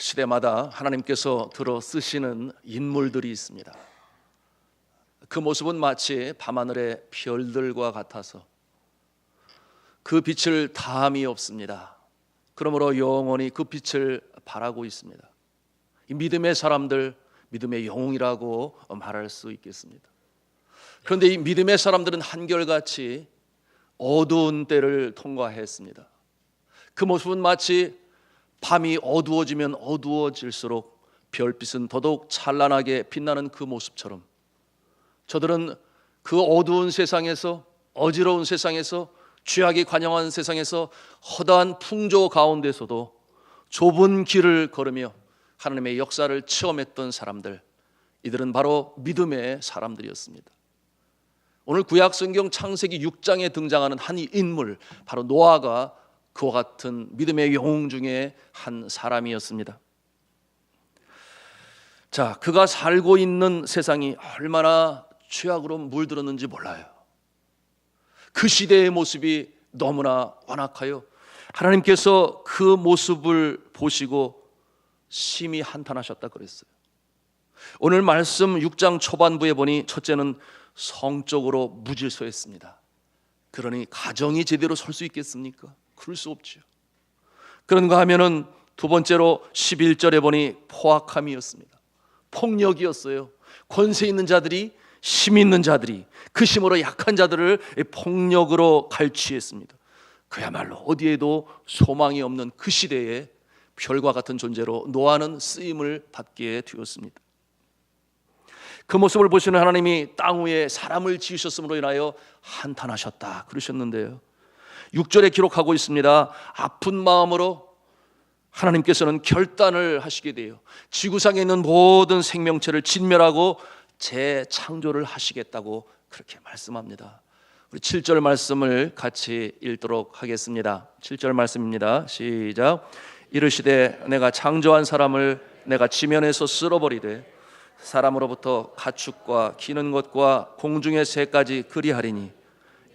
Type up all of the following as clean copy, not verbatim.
시대마다 하나님께서 들어 쓰시는 인물들이 있습니다. 그 모습은 마치 밤하늘의 별들과 같아서 그 빛을 다함이 없습니다. 그러므로 영원히 그 빛을 바라고 있습니다. 이 믿음의 사람들, 믿음의 영웅이라고 말할 수 있겠습니다. 그런데 이 믿음의 사람들은 한결같이 어두운 때를 통과했습니다. 그 모습은 마치 밤이 어두워지면 어두워질수록 별빛은 더더욱 찬란하게 빛나는 그 모습처럼 저들은 그 어두운 세상에서, 어지러운 세상에서, 죄악이 관영한 세상에서, 허다한 풍조 가운데서도 좁은 길을 걸으며 하나님의 역사를 체험했던 사람들, 이들은 바로 믿음의 사람들이었습니다. 오늘 구약성경 창세기 6장에 등장하는 한 인물, 바로 노아가 그와 같은 믿음의 영웅 중에 한 사람이었습니다. 자, 그가 살고 있는 세상이 얼마나 죄악으로 물들었는지 몰라요. 그 시대의 모습이 너무나 완악하여 하나님께서 그 모습을 보시고 심히 한탄하셨다 그랬어요. 오늘 말씀 6장 초반부에 보니 첫째는 성적으로 무질서했습니다. 그러니 가정이 제대로 설 수 있겠습니까? 그럴 수 없죠. 그런가 하면은 두 번째로 11절에 보니 포악함이었습니다. 폭력이었어요. 권세 있는 자들이, 힘 있는 자들이 그 힘으로 약한 자들을 폭력으로 갈취했습니다. 그야말로 어디에도 소망이 없는 그 시대에 별과 같은 존재로 노아는 쓰임을 받게 되었습니다. 그 모습을 보시는 하나님이 땅 위에 사람을 지으셨음으로 인하여 한탄하셨다 그러셨는데요, 6절에 기록하고 있습니다. 아픈 마음으로 하나님께서는 결단을 하시게 돼요. 지구상에 있는 모든 생명체를 진멸하고 재창조를 하시겠다고 그렇게 말씀합니다. 우리 7절 말씀을 같이 읽도록 하겠습니다. 7절 말씀입니다. 시작. 이르시되 내가 창조한 사람을 내가 지면에서 쓸어버리되 사람으로부터 가축과 기는 것과 공중의 새까지 그리하리니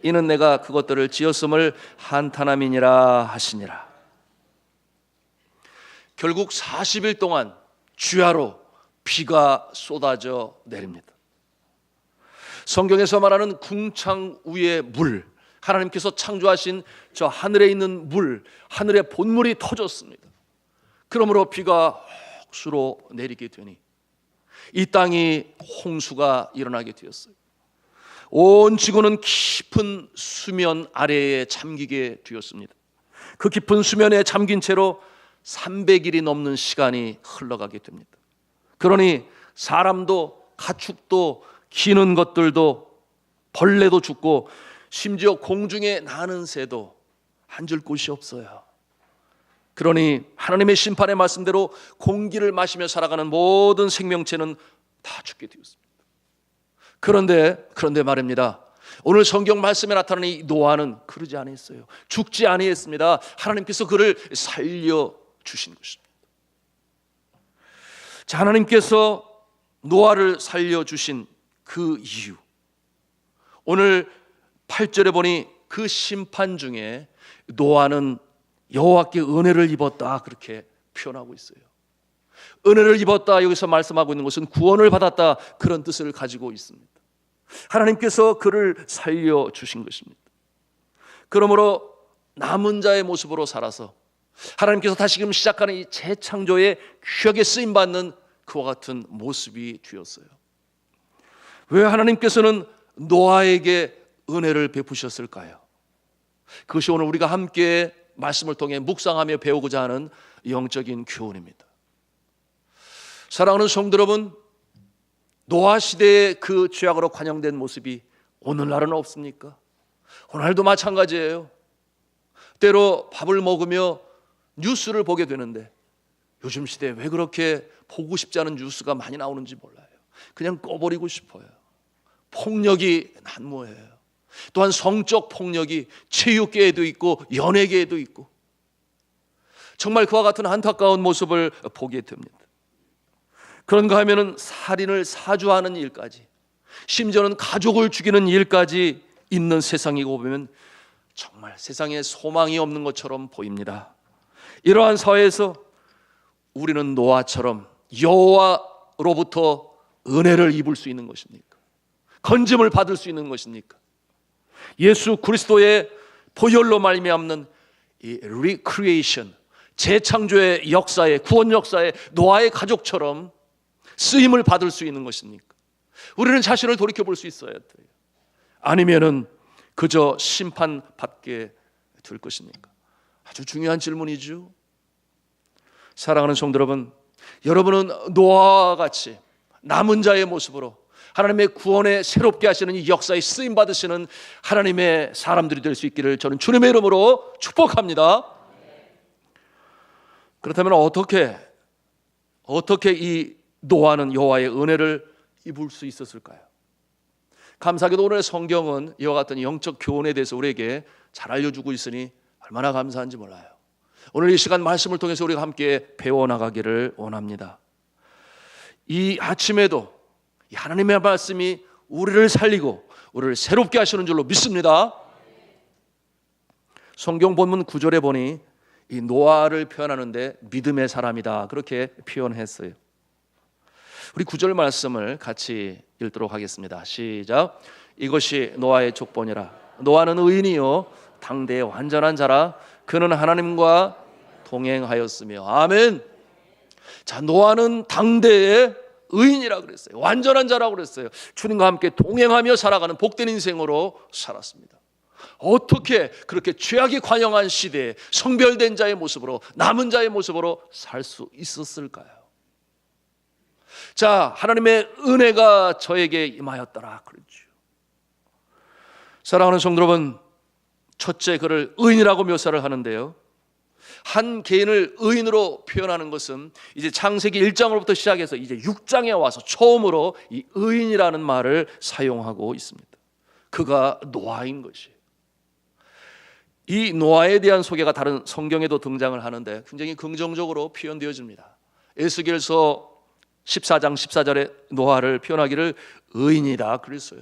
이는 내가 그것들을 지었음을 한탄함이니라 하시니라. 결국 40일 동안 주야로 비가 쏟아져 내립니다. 성경에서 말하는 궁창 위의 물, 하나님께서 창조하신 저 하늘에 있는 물, 하늘의 본물이 터졌습니다. 그러므로 비가 억수로 내리게 되니 이 땅이 홍수가 일어나게 되었어요. 온 지구는 깊은 수면 아래에 잠기게 되었습니다. 그 깊은 수면에 잠긴 채로 300일이 넘는 시간이 흘러가게 됩니다. 그러니 사람도 가축도 기는 것들도 벌레도 죽고 심지어 공중에 나는 새도 앉을 곳이 없어요. 그러니 하나님의 심판의 말씀대로 공기를 마시며 살아가는 모든 생명체는 다 죽게 되었습니다. 그런데 말입니다. 오늘 성경 말씀에 나타나는 이 노아는 그러지 아니했어요. 죽지 아니했습니다. 하나님께서 그를 살려주신 것입니다. 자, 하나님께서 노아를 살려주신 그 이유, 오늘 8절에 보니 그 심판 중에 노아는 여호와께 은혜를 입었다 그렇게 표현하고 있어요. 은혜를 입었다, 여기서 말씀하고 있는 것은 구원을 받았다, 그런 뜻을 가지고 있습니다. 하나님께서 그를 살려주신 것입니다. 그러므로 남은 자의 모습으로 살아서 하나님께서 다시금 시작하는 이 재창조의 귀하게 쓰임받는 그와 같은 모습이 되었어요. 왜 하나님께서는 노아에게 은혜를 베푸셨을까요? 그것이 오늘 우리가 함께 말씀을 통해 묵상하며 배우고자 하는 영적인 교훈입니다. 사랑하는 성도 여러분, 노아 시대의 그 죄악으로 관영된 모습이 오늘날은 없습니까? 오늘도 마찬가지예요. 때로 밥을 먹으며 뉴스를 보게 되는데 요즘 시대에 왜 그렇게 보고 싶지 않은 뉴스가 많이 나오는지 몰라요. 그냥 꺼버리고 싶어요. 폭력이 난무해요. 또한 성적 폭력이 체육계에도 있고 연예계에도 있고, 정말 그와 같은 안타까운 모습을 보게 됩니다. 그런가 하면은 살인을 사주하는 일까지, 심지어는 가족을 죽이는 일까지 있는 세상이고 보면 정말 세상에 소망이 없는 것처럼 보입니다. 이러한 사회에서 우리는 노아처럼 여호와로부터 은혜를 입을 수 있는 것입니까? 건짐을 받을 수 있는 것입니까? 예수 그리스도의 보혈로 말미암는 이 리크리에이션, 재창조의 역사에, 구원 역사에 노아의 가족처럼 쓰임을 받을 수 있는 것입니까? 우리는 자신을 돌이켜볼 수 있어야 돼요. 아니면은 그저 심판받게 될 것입니까? 아주 중요한 질문이죠. 사랑하는 성도 여러분, 여러분은 노아와 같이 남은 자의 모습으로 하나님의 구원에 새롭게 하시는 이 역사에 쓰임 받으시는 하나님의 사람들이 될 수 있기를 저는 주님의 이름으로 축복합니다. 그렇다면 어떻게 이 노아는 여호와의 은혜를 입을 수 있었을까요? 감사하게도 오늘 성경은 이와 같은 영적 교훈에 대해서 우리에게 잘 알려주고 있으니 얼마나 감사한지 몰라요. 오늘 이 시간 말씀을 통해서 우리가 함께 배워나가기를 원합니다. 이 아침에도 이 하나님의 말씀이 우리를 살리고 우리를 새롭게 하시는 줄로 믿습니다. 성경 본문 9절에 보니 이 노아를 표현하는데 믿음의 사람이다 그렇게 표현했어요. 우리 9절 말씀을 같이 읽도록 하겠습니다. 시작. 이것이 노아의 족보니라. 노아는 의인이요 당대의 완전한 자라. 그는 하나님과 동행하였으며. 아멘. 자, 노아는 당대의 의인이라 그랬어요. 완전한 자라고 그랬어요. 주님과 함께 동행하며 살아가는 복된 인생으로 살았습니다. 어떻게 그렇게 죄악이 관영한 시대에 성별된 자의 모습으로, 남은 자의 모습으로 살 수 있었을까요? 자, 하나님의 은혜가 저에게 임하였더라 그랬죠. 사랑하는 성도 여러분, 첫째 그를 의인이라고 묘사를 하는데요, 한 개인을 의인으로 표현하는 것은 이제 창세기 1장으로부터 시작해서 이제 6장에 와서 처음으로 이 의인이라는 말을 사용하고 있습니다. 그가 노아인 것이에요. 이 노아에 대한 소개가 다른 성경에도 등장을 하는데 굉장히 긍정적으로 표현되어집니다. 에스겔서 14장 14절에 노아를 표현하기를 의인이다 그랬어요.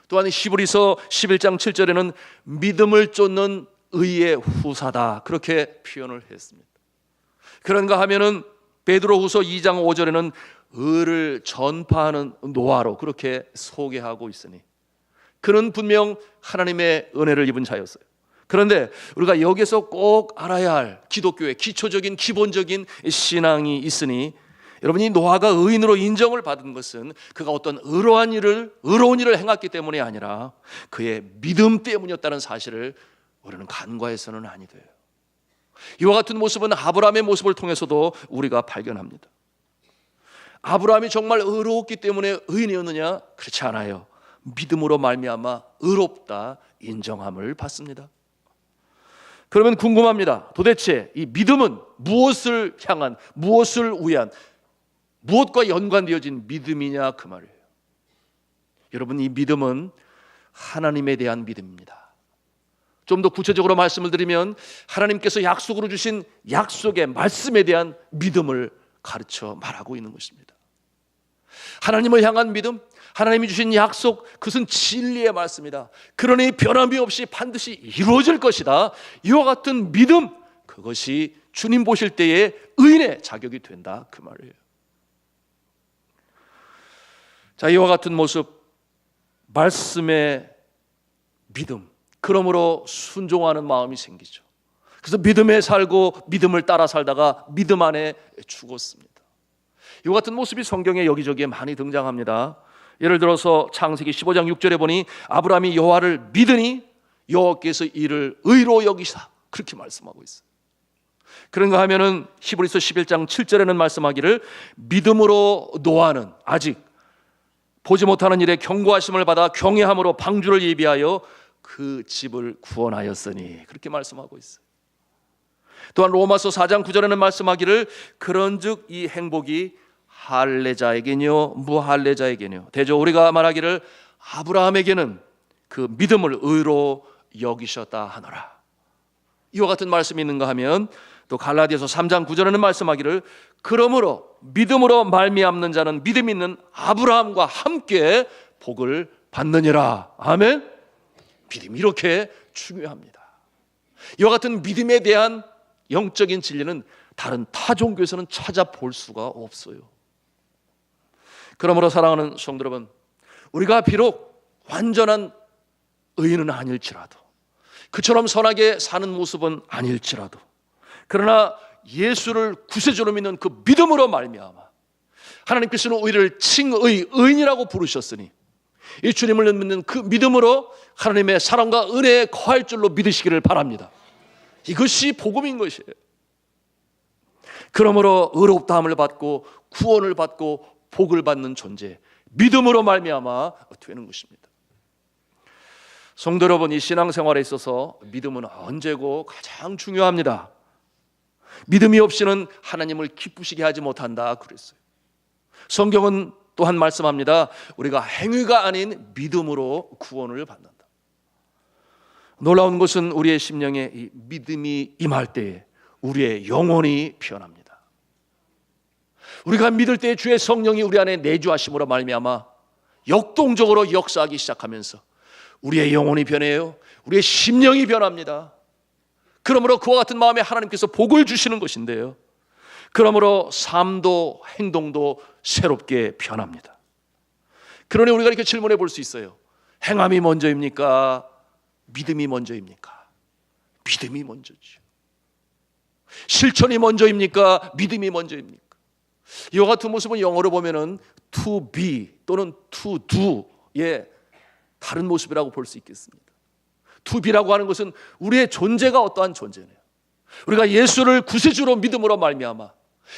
또한 히브리서 11장 7절에는 믿음을 쫓는 의의 후사다 그렇게 표현을 했습니다. 그런가 하면은 베드로후서 2장 5절에는 의를 전파하는 노아로 그렇게 소개하고 있으니 그는 분명 하나님의 은혜를 입은 자였어요. 그런데 우리가 여기서 꼭 알아야 할 기독교의 기초적인 기본적인 신앙이 있으니, 여러분이 노아가 의인으로 인정을 받은 것은 그가 어떤 의로운 일을 행했기 때문이 아니라 그의 믿음 때문이었다는 사실을 우리는 간과해서는 아니 돼요. 이와 같은 모습은 아브라함의 모습을 통해서도 우리가 발견합니다. 아브라함이 정말 의로웠기 때문에 의인이었느냐? 그렇지 않아요. 믿음으로 말미암아 의롭다 인정함을 받습니다. 그러면 궁금합니다. 도대체 이 믿음은 무엇을 향한, 무엇을 위한, 무엇과 연관되어진 믿음이냐 그 말이에요. 여러분, 이 믿음은 하나님에 대한 믿음입니다. 좀 더 구체적으로 말씀을 드리면 하나님께서 약속으로 주신 약속의 말씀에 대한 믿음을 가르쳐 말하고 있는 것입니다. 하나님을 향한 믿음, 하나님이 주신 약속, 그것은 진리의 말씀이다. 그러니 변함이 없이 반드시 이루어질 것이다. 이와 같은 믿음, 그것이 주님 보실 때의 의인의 자격이 된다 그 말이에요. 자, 이와 같은 모습, 말씀의 믿음, 그러므로 순종하는 마음이 생기죠. 그래서 믿음에 살고 믿음을 따라 살다가 믿음 안에 죽었습니다. 이와 같은 모습이 성경에 여기저기에 많이 등장합니다. 예를 들어서 창세기 15장 6절에 보니 아브라함이 여호와를 믿으니 여호와께서 이를 의로 여기사 그렇게 말씀하고 있어요. 그런가 하면은 히브리서 11장 7절에는 말씀하기를 믿음으로 노아는 아직 보지 못하는 일에 경고하심을 받아 경외함으로 방주를 예비하여 그 집을 구원하였으니 그렇게 말씀하고 있어요. 또한 로마서 4장 9절에는 말씀하기를 그런즉 이 행복이 할례자에게뇨 무할례자에게뇨 대저 우리가 말하기를 아브라함에게는 그 믿음을 의로 여기셨다 하노라. 이와 같은 말씀이 있는가 하면 또 갈라디아서 3장 9절에는 말씀하기를 그러므로 믿음으로 말미암는 자는 믿음 있는 아브라함과 함께 복을 받느니라. 아멘. 믿음이 이렇게 중요합니다. 이와 같은 믿음에 대한 영적인 진리는 다른 타 종교에서는 찾아볼 수가 없어요. 그러므로 사랑하는 성도 여러분, 우리가 비록 완전한 의인은 아닐지라도, 그처럼 선하게 사는 모습은 아닐지라도, 그러나 예수를 구세주로 믿는 그 믿음으로 말미암아 하나님께서는 우리를 칭의, 의인이라고 부르셨으니 이 주님을 믿는 그 믿음으로 하나님의 사랑과 은혜에 거할 줄로 믿으시기를 바랍니다. 이것이 복음인 것이에요. 그러므로 의롭다함을 받고 구원을 받고 복을 받는 존재, 믿음으로 말미암아 되는 것입니다. 성도 여러분, 이 신앙생활에 있어서 믿음은 언제고 가장 중요합니다. 믿음이 없이는 하나님을 기쁘시게 하지 못한다 그랬어요. 성경은 또한 말씀합니다. 우리가 행위가 아닌 믿음으로 구원을 받는다. 놀라운 것은 우리의 심령에 이 믿음이 임할 때에 우리의 영혼이 변합니다. 우리가 믿을 때 주의 성령이 우리 안에 내주하심으로 말미암아 역동적으로 역사하기 시작하면서 우리의 영혼이 변해요. 우리의 심령이 변합니다. 그러므로 그와 같은 마음에 하나님께서 복을 주시는 것인데요, 그러므로 삶도 행동도 새롭게 변합니다. 그러니 우리가 이렇게 질문해 볼 수 있어요. 행함이 먼저입니까? 믿음이 먼저입니까? 믿음이 먼저죠. 실천이 먼저입니까? 믿음이 먼저입니까? 이와 같은 모습은 영어로 보면은 to be 또는 to do의 다른 모습이라고 볼 수 있겠습니다. to be라고 하는 것은 우리의 존재가 어떠한 존재네요. 우리가 예수를 구세주로 믿음으로 말미암아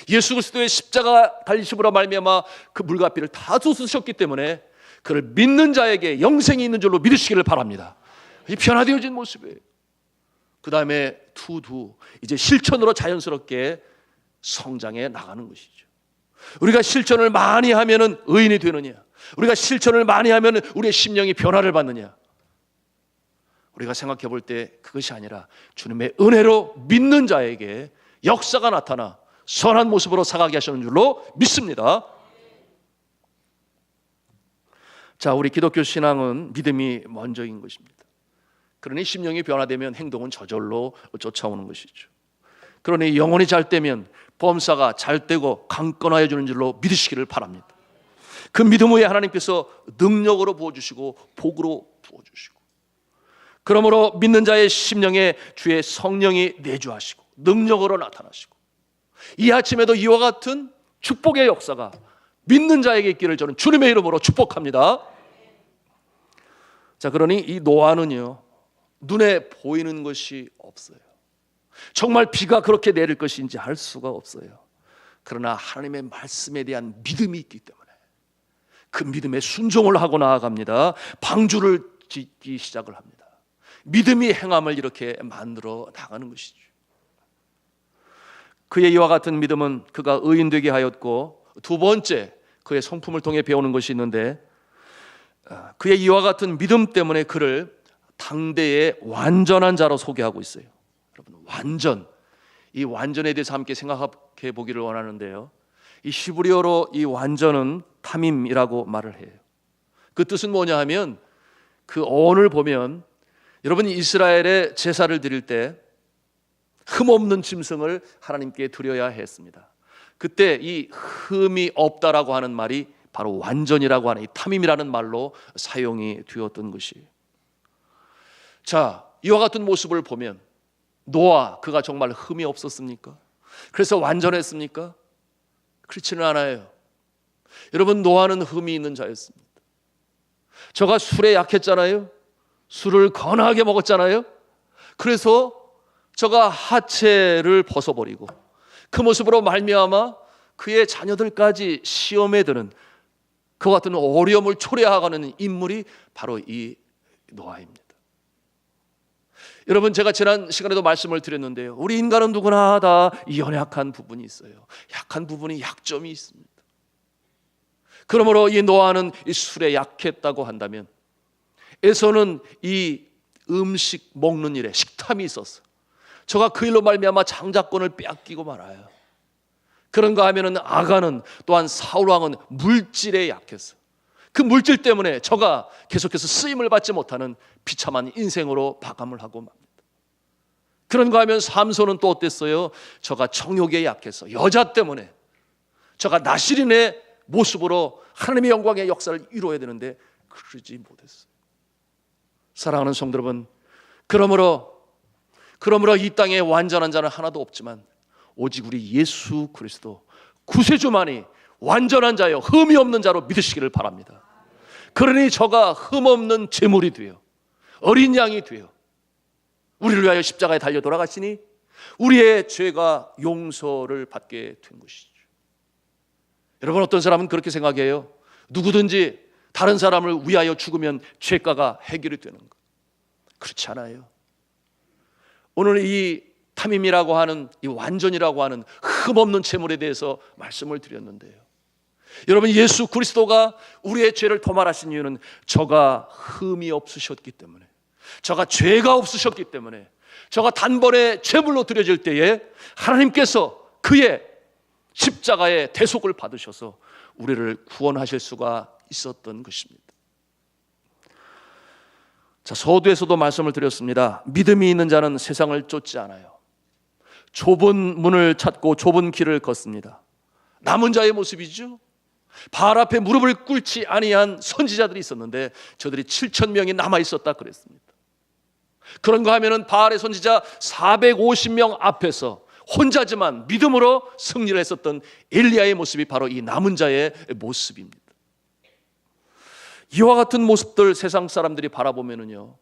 예수 그리스도의 십자가 달리심으로 말미암아 그 물과 피를 다 쏟으셨기 때문에 그를 믿는 자에게 영생이 있는 줄로 믿으시기를 바랍니다. 이 변화되어진 모습이에요. 그 다음에 to do, 이제 실천으로 자연스럽게 성장해 나가는 것이죠. 우리가 실천을 많이 하면은 의인이 되느냐? 우리가 실천을 많이 하면 우리의 심령이 변화를 받느냐? 우리가 생각해 볼 때 그것이 아니라 주님의 은혜로 믿는 자에게 역사가 나타나 선한 모습으로 살아가게 하시는 줄로 믿습니다. 자, 우리 기독교 신앙은 믿음이 먼저인 것입니다. 그러니 심령이 변화되면 행동은 저절로 쫓아오는 것이죠. 그러니 영혼이 잘 되면 범사가 잘 되고 강건하여 주는 줄로 믿으시기를 바랍니다. 그 믿음 후에 하나님께서 능력으로 부어주시고 복으로 부어주시고, 그러므로 믿는 자의 심령에 주의 성령이 내주하시고 능력으로 나타나시고, 이 아침에도 이와 같은 축복의 역사가 믿는 자에게 있기를 저는 주님의 이름으로 축복합니다. 자, 그러니 이 노아는요, 눈에 보이는 것이 없어요. 정말 비가 그렇게 내릴 것인지 알 수가 없어요. 그러나 하나님의 말씀에 대한 믿음이 있기 때문에 그 믿음에 순종을 하고 나아갑니다. 방주를 짓기 시작을 합니다. 믿음이 행함을 이렇게 만들어 나가는 것이죠. 그의 이와 같은 믿음은 그가 의인되게 하였고, 두 번째 그의 성품을 통해 배우는 것이 있는데, 그의 이와 같은 믿음 때문에 그를 당대의 완전한 자로 소개하고 있어요. 여러분, 완전, 이 완전에 대해서 함께 생각해 보기를 원하는데요, 이 히브리어로 이 완전은 타밈이라고 말을 해요. 그 뜻은 뭐냐 하면, 그 어원을 보면 여러분이 이스라엘의 제사를 드릴 때 흠없는 짐승을 하나님께 드려야 했습니다. 그때 이 흠이 없다라고 하는 말이 바로 완전이라고 하는 이 타밈이라는 말로 사용이 되었던 것이에요. 자, 이와 같은 모습을 보면 노아, 그가 정말 흠이 없었습니까? 그래서 완전했습니까? 그렇지는 않아요. 여러분, 노아는 흠이 있는 자였습니다. 저가 술에 약했잖아요. 술을 거나하게 먹었잖아요. 그래서 저가 하체를 벗어버리고 그 모습으로 말미암아 그의 자녀들까지 시험에 드는 그와 같은 어려움을 초래하가는 인물이 바로 이 노아입니다. 여러분, 제가 지난 시간에도 말씀을 드렸는데요, 우리 인간은 누구나 다 연약한 부분이 있어요. 약한 부분이, 약점이 있습니다. 그러므로 이 노아는 이 술에 약했다고 한다면 에서는 이 음식 먹는 일에 식탐이 있었어. 저가 그 일로 말미암아 장자권을 빼앗기고 말아요. 그런가 하면은 아가는, 또한 사울 왕은 물질에 약했어. 그 물질 때문에 저가 계속해서 쓰임을 받지 못하는 비참한 인생으로 마감을 하고 맙니다. 그런가 하면 삼손은 또 어땠어요? 저가 정욕에 약해서 여자 때문에 저가 나실인의 모습으로 하나님의 영광의 역사를 이루어야 되는데 그러지 못했어요. 사랑하는 성도 여러분, 그러므로 이 땅에 완전한 자는 하나도 없지만 오직 우리 예수 그리스도 구세주만이 완전한 자요 흠이 없는 자로 믿으시기를 바랍니다. 그러니 저가 흠없는 제물이 되어 어린 양이 되어 우리를 위하여 십자가에 달려 돌아가시니 우리의 죄가 용서를 받게 된 것이죠. 여러분, 어떤 사람은 그렇게 생각해요. 누구든지 다른 사람을 위하여 죽으면 죄가가 해결이 되는 것. 그렇지 않아요. 오늘 이 탐임이라고 하는, 이 완전이라고 하는 흠없는 제물에 대해서 말씀을 드렸는데요, 여러분, 예수 그리스도가 우리의 죄를 도말하신 이유는 저가 흠이 없으셨기 때문에, 저가 죄가 없으셨기 때문에, 저가 단번에 제물로 드려질 때에 하나님께서 그의 십자가의 대속을 받으셔서 우리를 구원하실 수가 있었던 것입니다. 자, 서두에서도 말씀을 드렸습니다. 믿음이 있는 자는 세상을 쫓지 않아요. 좁은 문을 찾고 좁은 길을 걷습니다. 남은 자의 모습이죠. 바알 앞에 무릎을 꿇지 아니한 선지자들이 있었는데 저들이 7,000명이 남아 있었다 그랬습니다. 그런가 하면은 바알의 선지자 450명 앞에서 혼자지만 믿음으로 승리를 했었던 엘리야의 모습이 바로 이 남은 자의 모습입니다. 이와 같은 모습들 세상 사람들이 바라보면은요,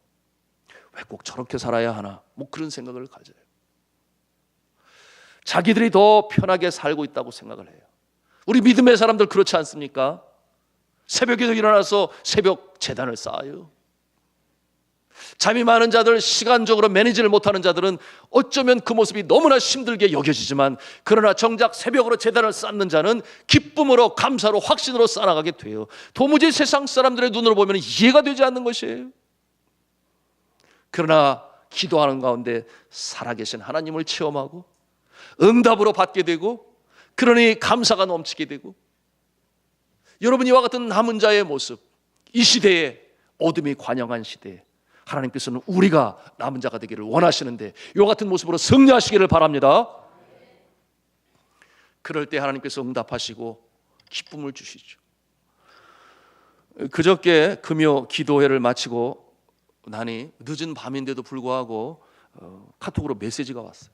왜 꼭 저렇게 살아야 하나, 뭐 그런 생각을 가져요. 자기들이 더 편하게 살고 있다고 생각을 해요. 우리 믿음의 사람들 그렇지 않습니까? 새벽에도 일어나서 새벽 제단을 쌓아요. 잠이 많은 자들, 시간적으로 매니지를 못하는 자들은 어쩌면 그 모습이 너무나 힘들게 여겨지지만, 그러나 정작 새벽으로 제단을 쌓는 자는 기쁨으로, 감사로, 확신으로 쌓아가게 돼요. 도무지 세상 사람들의 눈으로 보면 이해가 되지 않는 것이에요. 그러나 기도하는 가운데 살아계신 하나님을 체험하고 응답으로 받게 되고, 그러니 감사가 넘치게 되고, 여러분, 이와 같은 남은 자의 모습, 이 시대에 어둠이 관영한 시대에 하나님께서는 우리가 남은 자가 되기를 원하시는데 이와 같은 모습으로 승리하시기를 바랍니다. 그럴 때 하나님께서 응답하시고 기쁨을 주시죠. 그저께 금요 기도회를 마치고 나니 늦은 밤인데도 불구하고 카톡으로 메시지가 왔어요.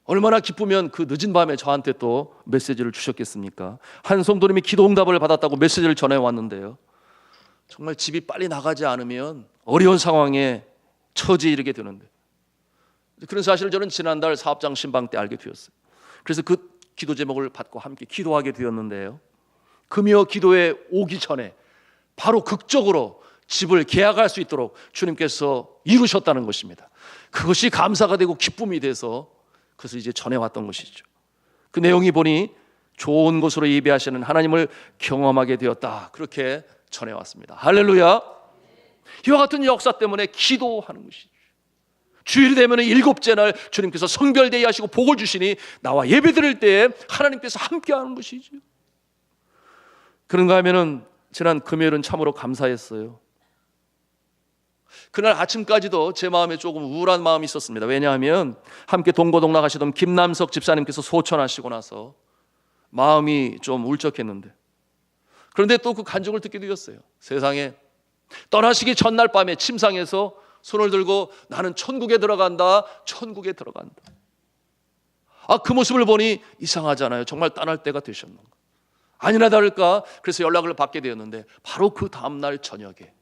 얼마나 기쁘면 그 늦은 밤에 저한테 또 메시지를 주셨겠습니까? 한 성도님이 기도 응답을 받았다고 메시지를 전해왔는데요, 정말 집이 빨리 나가지 않으면 어려운 상황에 처지에 이르게 되는데, 그런 사실을 저는 지난달 사업장 신방 때 알게 되었어요. 그래서 그 기도 제목을 받고 함께 기도하게 되었는데요, 금요 기도에 오기 전에 바로 극적으로 집을 계약할 수 있도록 주님께서 이루셨다는 것입니다. 그것이 감사가 되고 기쁨이 돼서 그것을 이제 전해왔던 것이죠. 그 내용이 보니 좋은 곳으로 예배하시는 하나님을 경험하게 되었다, 그렇게 전해왔습니다. 할렐루야. 이와 같은 역사 때문에 기도하는 것이죠. 주일이 되면 7째 날 주님께서 성별대회 하시고 복을 주시니 나와 예배 드릴 때 하나님께서 함께하는 것이죠. 그런가 하면은 지난 금요일은 참으로 감사했어요. 그날 아침까지도 제 마음에 조금 우울한 마음이 있었습니다. 왜냐하면 함께 동고동락 하시던 김남석 집사님께서 소천하시고 나서 마음이 좀 울적했는데, 그런데 또 그 간증을 듣게 되었어요. 세상에 떠나시기 전날 밤에 침상에서 손을 들고 나는 천국에 들어간다, 천국에 들어간다. 그 모습을 보니 이상하잖아요. 정말 떠날 때가 되셨는가. 아니나 다를까 그래서 연락을 받게 되었는데, 바로 그 다음날 저녁에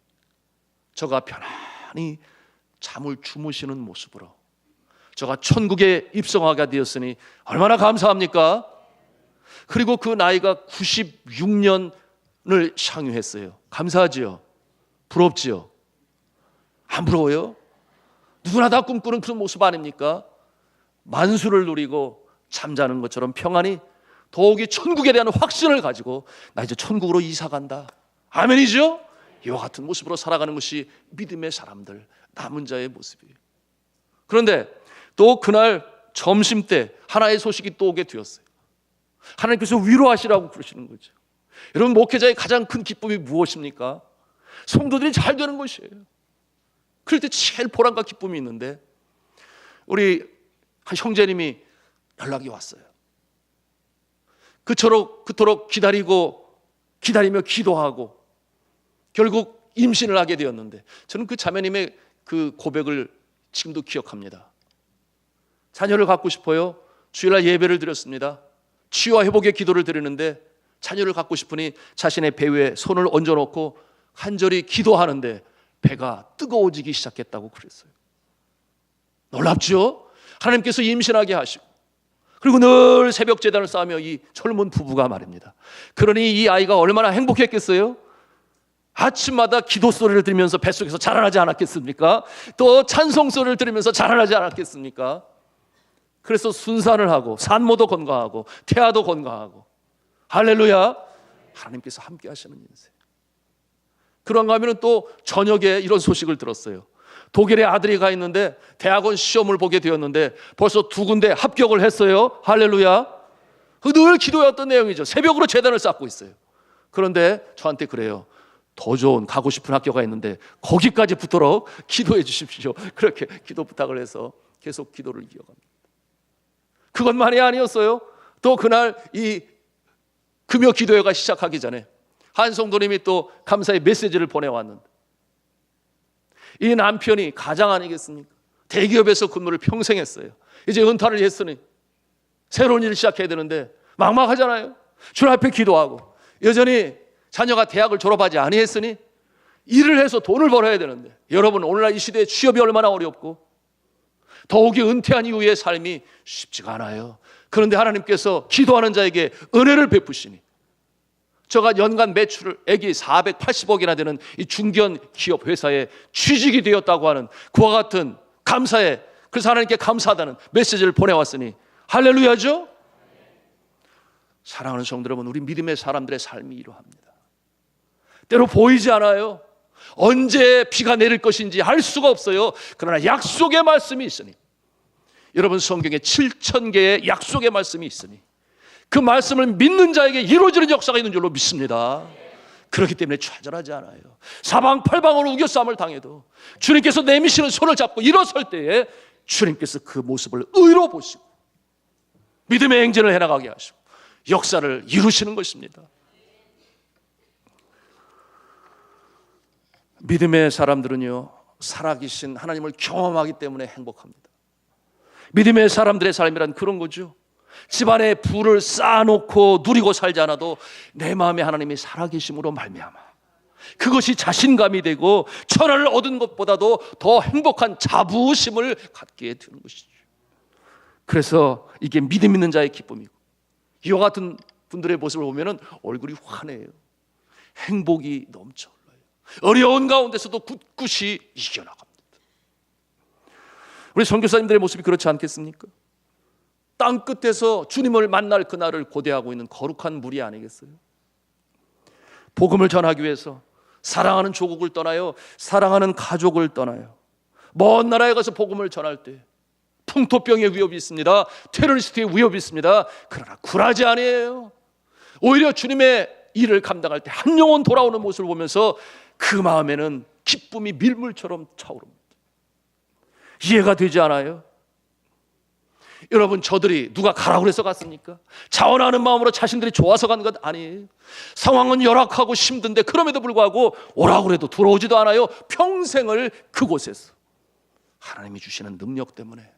저가 편안히 잠을 주무시는 모습으로 저가 천국에 입성하게 되었으니 얼마나 감사합니까? 그리고 그 나이가 96년을 향유했어요. 감사하지요? 부럽지요? 안 부러워요? 누구나 다 꿈꾸는 그런 모습 아닙니까? 만수를 누리고 잠자는 것처럼 평안히 더욱이 천국에 대한 확신을 가지고 나 이제 천국으로 이사 간다. 아멘이죠? 이와 같은 모습으로 살아가는 것이 믿음의 사람들, 남은 자의 모습이에요. 그런데 또 그날 점심 때 하나의 소식이 또 오게 되었어요. 하나님께서 위로하시라고 그러시는 거죠. 여러분, 목회자의 가장 큰 기쁨이 무엇입니까? 성도들이 잘 되는 것이에요. 그럴 때 제일 보람과 기쁨이 있는데, 우리 한 형제님이 연락이 왔어요. 그토록 기다리며 기도하고 결국 임신을 하게 되었는데, 저는 그 자매님의 그 고백을 지금도 기억합니다. 자녀를 갖고 싶어요. 주일날 예배를 드렸습니다. 치유와 회복의 기도를 드리는데 자녀를 갖고 싶으니 자신의 배 위에 손을 얹어놓고 간절히 기도하는데 배가 뜨거워지기 시작했다고 그랬어요. 놀랍죠? 하나님께서 임신하게 하시고, 그리고 늘 새벽 제단을 쌓으며 이 젊은 부부가 말입니다. 그러니 이 아이가 얼마나 행복했겠어요? 아침마다 기도 소리를 들으면서 뱃속에서 자라나지 않았겠습니까? 또 찬송 소리를 들으면서 자라나지 않았겠습니까? 그래서 순산을 하고 산모도 건강하고 태아도 건강하고, 할렐루야! 하나님께서 함께 하시는 인생. 그런가 하면 또 저녁에 이런 소식을 들었어요. 독일에 아들이 가 있는데 대학원 시험을 보게 되었는데 벌써 2군데 합격을 했어요. 할렐루야! 늘 기도였던 내용이죠. 새벽으로 제단을 쌓고 있어요. 그런데 저한테 그래요. 더 좋은 가고 싶은 학교가 있는데 거기까지 붙도록 기도해 주십시오. 그렇게 기도 부탁을 해서 계속 기도를 이어갑니다. 그것만이 아니었어요. 또 그날 이 금요 기도회가 시작하기 전에 한 성도님이 또 감사의 메시지를 보내왔는데, 이 남편이 가장 아니겠습니까? 대기업에서 근무를 평생 했어요. 이제 은퇴를 했으니 새로운 일을 시작해야 되는데 막막하잖아요. 주님 앞에 기도하고, 여전히 자녀가 대학을 졸업하지 아니했으니 일을 해서 돈을 벌어야 되는데, 여러분 오늘날 이 시대에 취업이 얼마나 어렵고 더욱이 은퇴한 이후의 삶이 쉽지가 않아요. 그런데 하나님께서 기도하는 자에게 은혜를 베푸시니 저가 연간 매출액이 480억이나 되는 이 중견 기업 회사에 취직이 되었다고 하는 그와 같은 감사에, 그래서 하나님께 감사하다는 메시지를 보내왔으니 할렐루야죠. 사랑하는 성도 여러분, 우리 믿음의 사람들의 삶이 이러합니다. 때로 보이지 않아요. 언제 비가 내릴 것인지 알 수가 없어요. 그러나 약속의 말씀이 있으니, 여러분 성경에 7,000개의 약속의 말씀이 있으니 그 말씀을 믿는 자에게 이루어지는 역사가 있는 줄로 믿습니다. 그렇기 때문에 좌절하지 않아요. 사방팔방으로 우겨싸움을 당해도 주님께서 내미시는 손을 잡고 일어설 때에 주님께서 그 모습을 의로 보시고 믿음의 행진을 해나가게 하시고 역사를 이루시는 것입니다. 믿음의 사람들은요, 살아계신 하나님을 경험하기 때문에 행복합니다. 믿음의 사람들의 삶이란 그런 거죠. 집안에 불을 쌓아놓고 누리고 살지 않아도 내 마음에 하나님이 살아계심으로 말미암아 그것이 자신감이 되고 천하를 얻은 것보다도 더 행복한 자부심을 갖게 되는 것이죠. 그래서 이게 믿음 있는 자의 기쁨이고, 이와 같은 분들의 모습을 보면 얼굴이 환해요. 행복이 넘쳐 흘러요. 어려운 가운데서도 굳굳이 이겨나갑니다. 우리 선교사님들의 모습이 그렇지 않겠습니까? 땅 끝에서 주님을 만날 그날을 고대하고 있는 거룩한 무리 아니겠어요? 복음을 전하기 위해서 사랑하는 조국을 떠나요, 사랑하는 가족을 떠나요. 먼 나라에 가서 복음을 전할 때 풍토병의 위협이 있습니다. 테러리스트의 위협이 있습니다. 그러나 굴하지 아니에요. 오히려 주님의 일을 감당할 때 한 영혼 돌아오는 모습을 보면서 그 마음에는 기쁨이 밀물처럼 차오릅니다. 이해가 되지 않아요? 여러분, 저들이 누가 가라고 해서 갔습니까? 자원하는 마음으로 자신들이 좋아서 간 것 아니에요. 상황은 열악하고 힘든데 그럼에도 불구하고 오라고 해도 들어오지도 않아요. 평생을 그곳에서 하나님이 주시는 능력 때문에,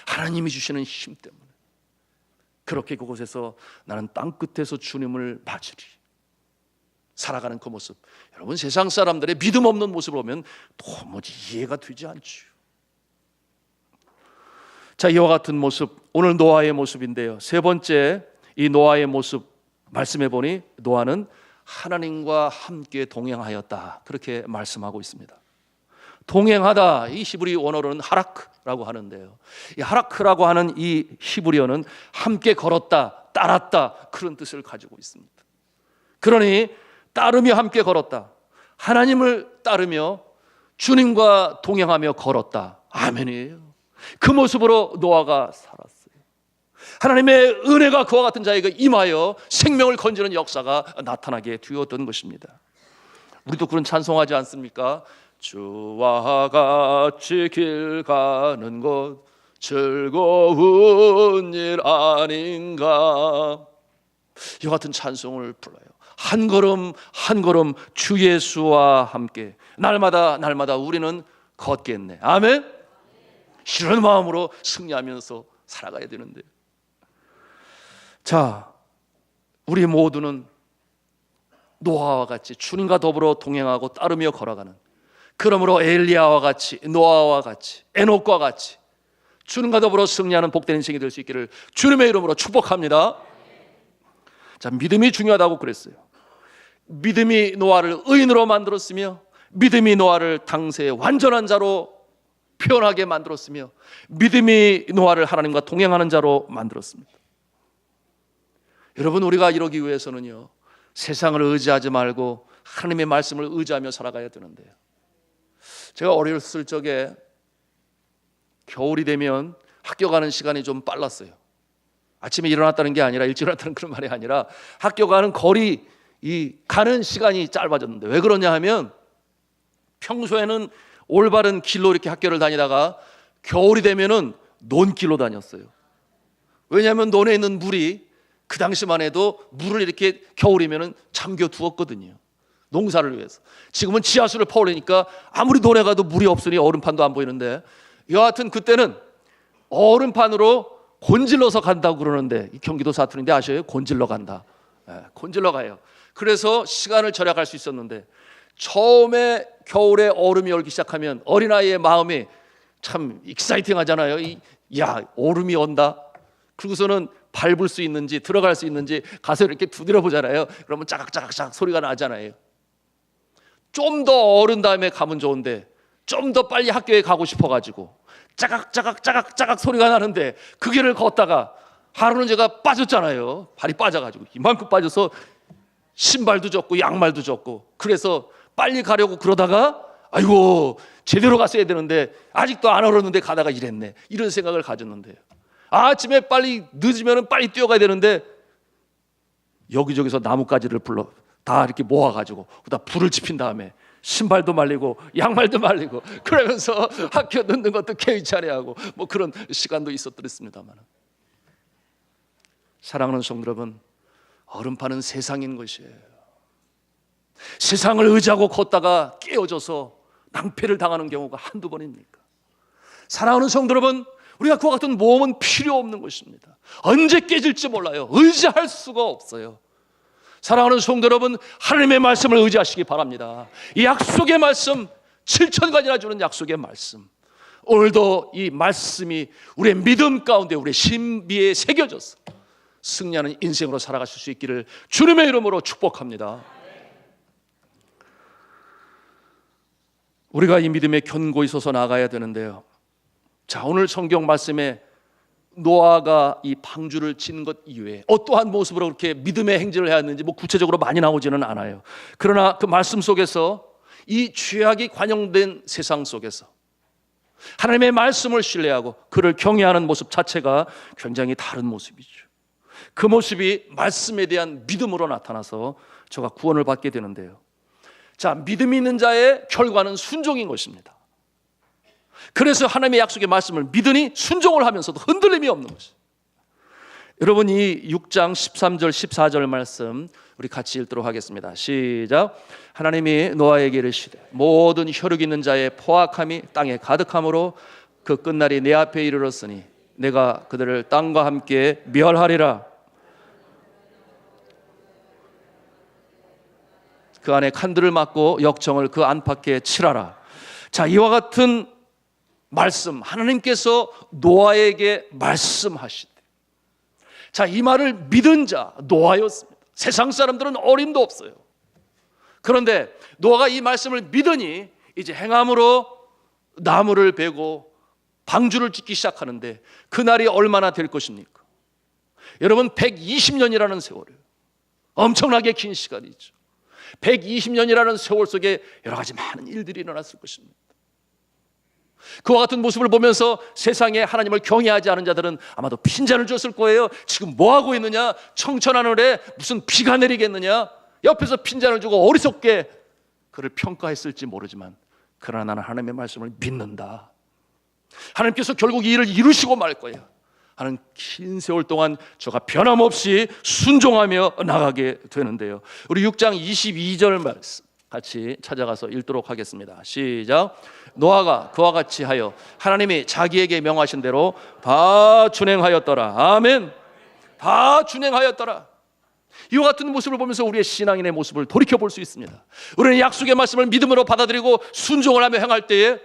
하나님이 주시는 힘 때문에 그렇게 그곳에서 나는 땅끝에서 주님을 맞으리 살아가는 그 모습, 여러분 세상 사람들의 믿음 없는 모습을 보면 도무지 이해가 되지 않죠. 자, 이와 같은 모습, 오늘 노아의 모습인데요. 세 번째, 이 노아의 모습 말씀해 보니 노아는 하나님과 함께 동행하였다, 그렇게 말씀하고 있습니다. 동행하다, 이 히브리 원어로는 하라크라고 하는데요. 이 하라크라고 하는 이 히브리어는 함께 걸었다, 따랐다, 그런 뜻을 가지고 있습니다. 그러니 따르며 함께 걸었다, 하나님을 따르며 주님과 동행하며 걸었다. 아멘이에요. 그 모습으로 노아가 살았어요. 하나님의 은혜가 그와 같은 자에게 임하여 생명을 건지는 역사가 나타나게 되었던 것입니다. 우리도 그런 찬송하지 않습니까? 주와 같이 길 가는 것 즐거운 일 아닌가. 이와 같은 찬송을 불러요. 한 걸음 한 걸음 주 예수와 함께 날마다 우리는 걷겠네. 아멘. 이런 마음으로 승리하면서 살아가야 되는데, 자, 우리 모두는 노아와 같이 주님과 더불어 동행하고 따르며 걸어가는, 그러므로 엘리야와 같이, 노아와 같이, 에녹과 같이 주님과 더불어 승리하는 복된 인생이 될 수 있기를 주님의 이름으로 축복합니다. 자, 믿음이 중요하다고 그랬어요. 믿음이 노아를 의인으로 만들었으며, 믿음이 노아를 당세의 완전한 자로 표현하게 만들었으며, 믿음이 노아를 하나님과 동행하는 자로 만들었습니다. 여러분, 우리가 이러기 위해서는요, 세상을 의지하지 말고 하나님의 말씀을 의지하며 살아가야 되는데요. 제가 어렸을 적에 겨울이 되면 학교 가는 시간이 좀 빨랐어요. 아침에 일어났다는 게 아니라, 일찍 일어났다는 그런 말이 아니라 학교 가는 거리, 가는 시간이 짧아졌는데, 왜 그러냐 하면 평소에는 올바른 길로 이렇게 학교를 다니다가 겨울이 되면은 논길로 다녔어요. 왜냐하면 논에 있는 물이 그 당시만 해도 물을 이렇게 겨울이면은 잠겨 두었거든요. 농사를 위해서. 지금은 지하수를 퍼오려니까 아무리 논에 가도 물이 없으니 얼음판도 안 보이는데, 여하튼 그때는 얼음판으로 곤질러서 간다고 그러는데, 이 경기도 사투리인데 아셔요? 곤질러 간다. 곤질러 가요. 그래서 시간을 절약할 수 있었는데, 처음에 겨울에 얼음이 얼기 시작하면 어린아이의 마음이 참 익사이팅 하잖아요. 야, 얼음이 온다. 그리고서는 밟을 수 있는지 들어갈 수 있는지 가서 이렇게 두드려 보잖아요. 그러면 짜각짜각 소리가 나잖아요. 좀 더 어른 다음에 가면 좋은데, 좀 더 빨리 학교에 가고 싶어가지고 짜각 소리가 나는데 그 길을 걷다가 하루는 제가 빠졌잖아요. 발이 빠져가지고 이만큼 빠져서 신발도 젖고 양말도 젖고, 그래서 빨리 가려고 그러다가 아이고, 제대로 갔어야 되는데 아직도 안 얼었는데 가다가 이랬네, 이런 생각을 가졌는데요. 아침에 빨리 늦으면 빨리 뛰어가야 되는데 여기저기서 나뭇가지를 불러 다 이렇게 모아가지고 그다 불을 지핀 다음에 신발도 말리고 양말도 말리고 그러면서 학교 늦는 것도 개의차례하고 뭐 그런 시간도 있었더랬습니다만, 사랑하는 성도 여러분, 얼음판은 세상인 것이에요. 세상을 의지하고 걷다가 깨어져서 낭패를 당하는 경우가 한두 번입니까? 사랑하는 성도 여러분, 우리가 그와 같은 모험은 필요 없는 것입니다. 언제 깨질지 몰라요. 의지할 수가 없어요. 사랑하는 성도 여러분, 하나님의 말씀을 의지하시기 바랍니다. 이 약속의 말씀, 7천간이나 주는 약속의 말씀, 오늘도 이 말씀이 우리의 믿음 가운데, 우리의 신비에 새겨져서 승리하는 인생으로 살아가실 수 있기를 주님의 이름으로 축복합니다. 우리가 이 믿음에 견고히 서서 나가야 되는데요. 자, 오늘 성경 말씀에 노아가 이 방주를 친 것 이외에 어떠한 모습으로 그렇게 믿음의 행진을 해야 하는지 뭐 구체적으로 많이 나오지는 않아요. 그러나 그 말씀 속에서 이 죄악이 관영된 세상 속에서 하나님의 말씀을 신뢰하고 그를 경외하는 모습 자체가 굉장히 다른 모습이죠. 그 모습이 말씀에 대한 믿음으로 나타나서 저가 구원을 받게 되는데요. 자, 믿음이 있는 자의 결과는 순종인 것입니다. 그래서 하나님의 약속의 말씀을 믿으니 순종을 하면서도 흔들림이 없는 것이죠. 여러분, 이 6장 13절 14절 말씀 우리 같이 읽도록 하겠습니다. 시작. 하나님이 노아에게 이르시되 모든 혈육 있는 자의 포악함이 땅에 가득함으로 그 끝날이 내 앞에 이르렀으니 내가 그들을 땅과 함께 멸하리라. 그 안에 칸들을 막고 역청을 그 안팎에 칠하라. 자, 이와 같은 말씀, 하나님께서 노아에게 말씀하시되, 자, 이 말을 믿은 자 노아였습니다. 세상 사람들은 어림도 없어요. 그런데 노아가 이 말씀을 믿으니 이제 행함으로 나무를 베고 방주를 짓기 시작하는데, 그날이 얼마나 될 것입니까? 여러분, 120년이라는 세월이에요. 엄청나게 긴 시간이죠. 120년이라는 세월 속에 여러 가지 많은 일들이 일어났을 것입니다. 그와 같은 모습을 보면서 세상에 하나님을 경외하지 않은 자들은 아마도 핀잔을 줬을 거예요. 지금 뭐 하고 있느냐? 청천하늘에 무슨 비가 내리겠느냐? 옆에서 핀잔을 주고 어리석게 그를 평가했을지 모르지만, 그러나 나는 하나님의 말씀을 믿는다. 하나님께서 결국 이 일을 이루시고 말 거예요 하는 긴 세월 동안 저가 변함없이 순종하며 나가게 되는데요. 우리 6장 22절 말씀 같이 찾아가서 읽도록 하겠습니다. 시작. 노아가 그와 같이 하여 하나님이 자기에게 명하신 대로 다 준행하였더라. 아멘. 다 준행하였더라. 이와 같은 모습을 보면서 우리의 신앙인의 모습을 돌이켜 볼 수 있습니다. 우리는 약속의 말씀을 믿음으로 받아들이고 순종을 하며 행할 때에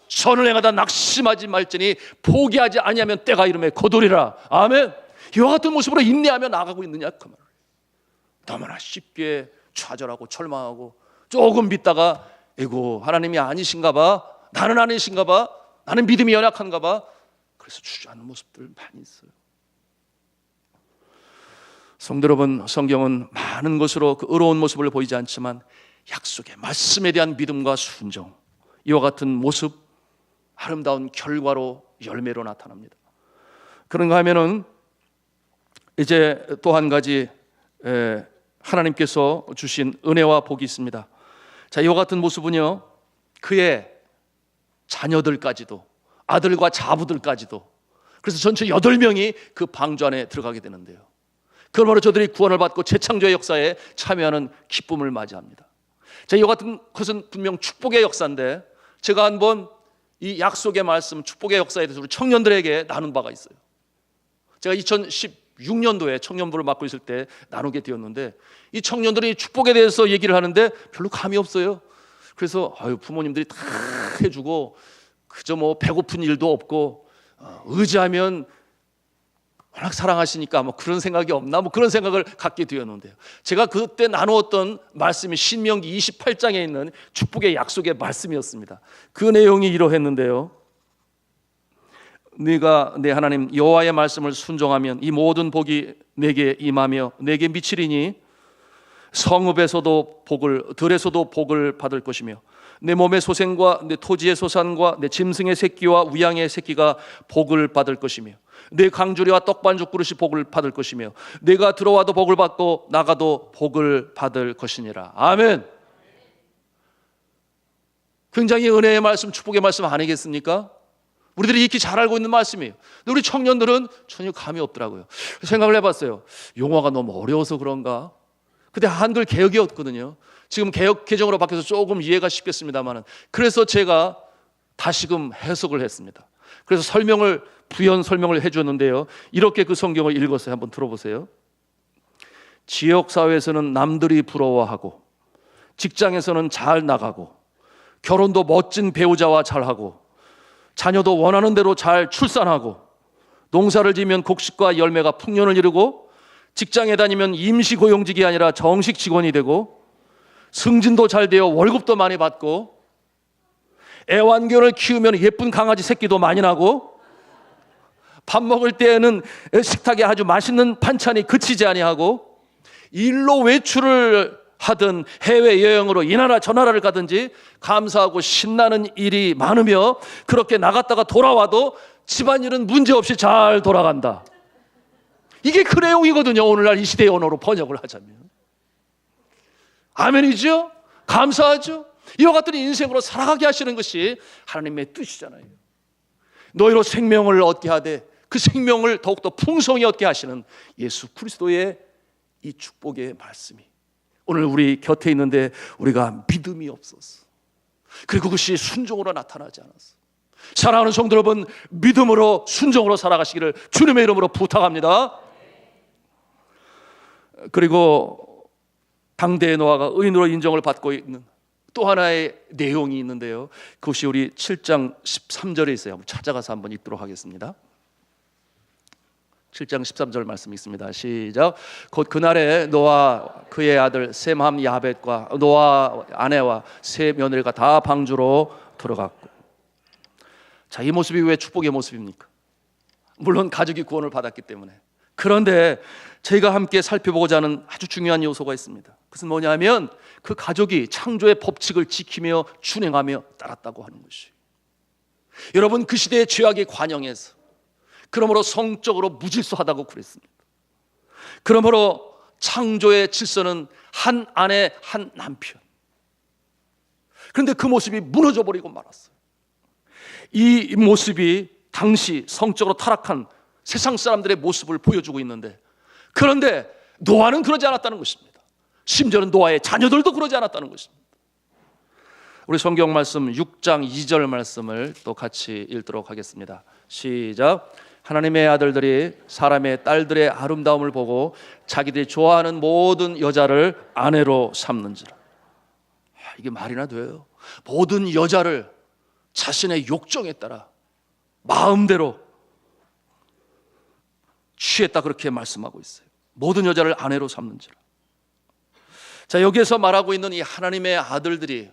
선을 행하다 낙심하지 말지니 포기하지 아니하면 때가 이름에 거두리라. 아멘. 이와 같은 모습으로 인내하며 나가고 있느냐 그 말을. 너무나 쉽게 좌절하고 절망하고 조금 믿다가 에고 하나님이 아니신가 봐, 나는 아니신가 봐, 나는 믿음이 연약한가 봐, 그래서 주저하는 모습들 많이 있어요. 성도 여러분, 성경은 많은 것으로 그 의로운 모습을 보이지 않지만 약속의 말씀에 대한 믿음과 순종, 이와 같은 모습, 아름다운 결과로 열매로 나타납니다. 그런가 하면은 이제 또 한 가지 하나님께서 주신 은혜와 복이 있습니다. 자, 이와 같은 모습은요, 그의 자녀들까지도, 아들과 자부들까지도, 그래서 전체 8명이 그 방주 안에 들어가게 되는데요. 그러므로 저들이 구원을 받고 재창조의 역사에 참여하는 기쁨을 맞이합니다. 자, 이와 같은 것은 분명 축복의 역사인데, 제가 한번 이 약속의 말씀, 축복의 역사에 대해서 우리 청년들에게 나눈 바가 있어요. 제가 2016년도에 청년부를 맡고 있을 때 나누게 되었는데, 이 청년들이 축복에 대해서 얘기를 하는데 별로 감이 없어요. 그래서 부모님들이 다 해주고 그저 뭐 배고픈 일도 없고 의지하면 워낙 사랑하시니까 뭐 그런 생각이 없나, 뭐 그런 생각을 갖게 되었는데요. 제가 그때 나누었던 말씀이 신명기 28장에 있는 축복의 약속의 말씀이었습니다. 그 내용이 이러했는데요. 네가 내 하나님 여호와의 말씀을 순종하면 이 모든 복이 내게 임하며 내게 미치리니 성읍에서도 복을, 들에서도 복을 받을 것이며 내 몸의 소생과 내 토지의 소산과 내 짐승의 새끼와 우양의 새끼가 복을 받을 것이며 내 강주리와 떡반죽 그릇이 복을 받을 것이며 내가 들어와도 복을 받고 나가도 복을 받을 것이니라. 아멘. 굉장히 은혜의 말씀, 축복의 말씀 아니겠습니까? 우리들이 익히 잘 알고 있는 말씀이에요. 근데 우리 청년들은 전혀 감이 없더라고요. 생각을 해봤어요. 용어가 너무 어려워서 그런가? 그때 한글 개혁이었거든요. 지금 개혁 개정으로 바뀌어서 조금 이해가 쉽겠습니다만, 그래서 제가 다시금 해석을 했습니다. 그래서 부연 설명을 해주었는데요. 이렇게 그 성경을 읽어서 한번 들어보세요. 지역사회에서는 남들이 부러워하고, 직장에서는 잘 나가고, 결혼도 멋진 배우자와 잘하고, 자녀도 원하는 대로 잘 출산하고, 농사를 지으면 곡식과 열매가 풍년을 이루고, 직장에 다니면 임시고용직이 아니라 정식 직원이 되고, 승진도 잘 되어 월급도 많이 받고, 애완견을 키우면 예쁜 강아지 새끼도 많이 나고, 밥 먹을 때에는 식탁에 아주 맛있는 반찬이 그치지 아니하고, 일로 외출을 하든 해외여행으로 이 나라 저 나라를 가든지 감사하고 신나는 일이 많으며, 그렇게 나갔다가 돌아와도 집안일은 문제없이 잘 돌아간다. 이게 그 내용이거든요. 오늘날 이 시대의 언어로 번역을 하자면. 아멘이죠? 감사하죠? 이와 같은 인생으로 살아가게 하시는 것이 하나님의 뜻이잖아요. 너희로 생명을 얻게 하되 그 생명을 더욱더 풍성히 얻게 하시는 예수 그리스도의 이 축복의 말씀이 오늘 우리 곁에 있는데, 우리가 믿음이 없었어. 그리고 그것이 순종으로 나타나지 않았어. 사랑하는 성도 여러분, 믿음으로 순종으로 살아가시기를 주님의 이름으로 부탁합니다. 그리고 당대의 노아가 의인으로 인정을 받고 있는 또 하나의 내용이 있는데요. 그것이 우리 7장 13절에 있어요. 찾아가서 한번 읽도록 하겠습니다. 7장 13절 말씀이 있습니다. 시작. 곧 그날에 노아 그의 아들 셈함 야벳과 노아 아내와 세 며느리가 다 방주로 들어갔고. 자, 이 모습이 왜 축복의 모습입니까? 물론 가족이 구원을 받았기 때문에. 그런데 저희가 함께 살펴보고자 하는 아주 중요한 요소가 있습니다. 그것은 뭐냐면 그 가족이 창조의 법칙을 지키며 준행하며 따랐다고 하는 것이. 여러분, 그 시대의 죄악의 관영에서 그러므로 성적으로 무질서하다고 그랬습니다. 그러므로 창조의 질서는 한 아내 한 남편. 그런데 그 모습이 무너져 버리고 말았어요. 이 모습이 당시 성적으로 타락한 세상 사람들의 모습을 보여주고 있는데, 그런데 노아는 그러지 않았다는 것입니다. 심지어는 노아의 자녀들도 그러지 않았다는 것입니다. 우리 성경 말씀 6장 2절 말씀을 또 같이 읽도록 하겠습니다. 시작. 하나님의 아들들이 사람의 딸들의 아름다움을 보고 자기들이 좋아하는 모든 여자를 아내로 삼는지라. 이게 말이나 돼요? 모든 여자를 자신의 욕정에 따라 마음대로 취했다, 그렇게 말씀하고 있어요. 모든 여자를 아내로 삼는지라. 자, 여기에서 말하고 있는 이 하나님의 아들들이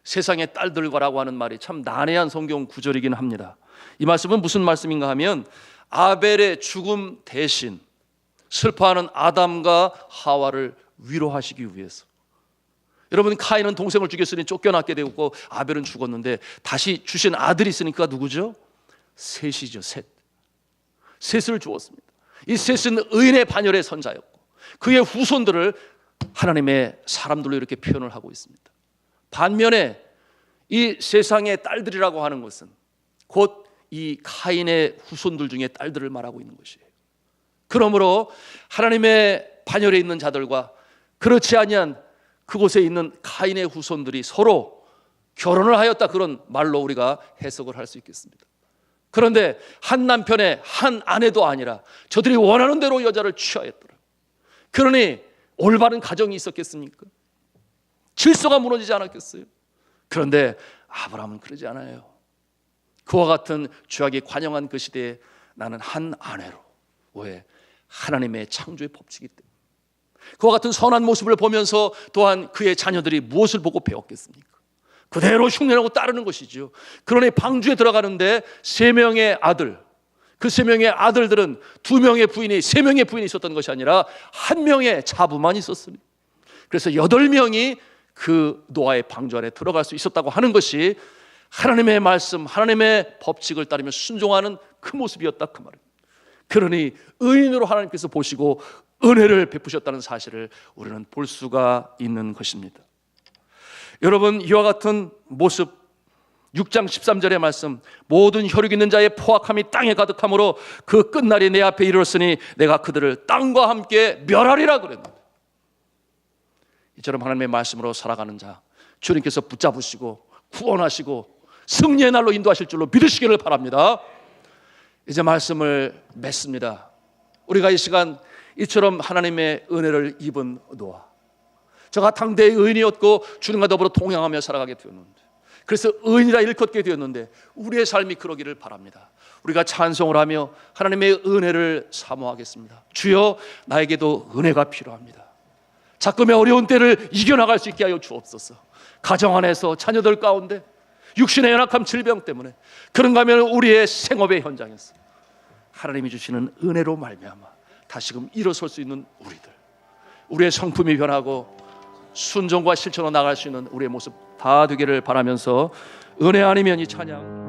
세상의 딸들과라고 하는 말이 참 난해한 성경 구절이긴 합니다. 이 말씀은 무슨 말씀인가 하면, 아벨의 죽음 대신 슬퍼하는 아담과 하와를 위로하시기 위해서. 여러분, 카인은 동생을 죽였으니 쫓겨났게 되고 아벨은 죽었는데 다시 주신 아들이 있으니까 누구죠? 셋이죠. 셋을 주었습니다. 이 셋은 의인의 반열의 선자였고 그의 후손들을 하나님의 사람들로 이렇게 표현을 하고 있습니다. 반면에 이 세상의 딸들이라고 하는 것은 곧 이 카인의 후손들 중에 딸들을 말하고 있는 것이에요. 그러므로 하나님의 반열에 있는 자들과 그렇지 아니한 그곳에 있는 카인의 후손들이 서로 결혼을 하였다, 그런 말로 우리가 해석을 할 수 있겠습니다. 그런데 한 남편의 한 아내도 아니라 저들이 원하는 대로 여자를 취하였더라. 그러니 올바른 가정이 있었겠습니까? 질서가 무너지지 않았겠어요? 그런데 아브라함은 그러지 않아요. 그와 같은 죄악이 관영한 그 시대에 나는 한 아내로, 왜? 하나님의 창조의 법칙이기 때문에. 그와 같은 선한 모습을 보면서 또한 그의 자녀들이 무엇을 보고 배웠겠습니까? 그대로 흉내내고 따르는 것이죠. 그러니 방주에 들어가는데 3명의 아들, 그 3명의 아들들은 2명의 부인이, 3명의 부인이 있었던 것이 아니라 1명의 자부만 있었으니, 그래서 8명이 그 노아의 방주 안에 들어갈 수 있었다고 하는 것이 하나님의 말씀, 하나님의 법칙을 따르며 순종하는 그 모습이었다, 그 말입니다. 그러니 의인으로 하나님께서 보시고 은혜를 베푸셨다는 사실을 우리는 볼 수가 있는 것입니다. 여러분, 이와 같은 모습, 6장 13절의 말씀, 모든 혈육 있는 자의 포악함이 땅에 가득함으로 그 끝날이 내 앞에 이르렀으니 내가 그들을 땅과 함께 멸하리라 그랬는데, 이처럼 하나님의 말씀으로 살아가는 자, 주님께서 붙잡으시고 구원하시고 승리의 날로 인도하실 줄로 믿으시기를 바랍니다. 이제 말씀을 맺습니다. 우리가 이 시간 이처럼 하나님의 은혜를 입은 노아, 저가 당대의 의인이었고 주님과 더불어 동행하며 살아가게 되었는데, 그래서 의인이라 일컫게 되었는데 우리의 삶이 그러기를 바랍니다. 우리가 찬송을 하며 하나님의 은혜를 사모하겠습니다. 주여, 나에게도 은혜가 필요합니다. 자꾸의 어려운 때를 이겨나갈 수 있게 하여 주옵소서. 가정 안에서, 자녀들 가운데, 육신의 연약함, 질병 때문에, 그런가 하면 우리의 생업의 현장에서 하나님이 주시는 은혜로 말미암아 다시금 일어설 수 있는 우리들, 우리의 성품이 변하고 순종과 실천으로 나갈 수 있는 우리의 모습 다 되기를 바라면서 은혜 아니면 이 찬양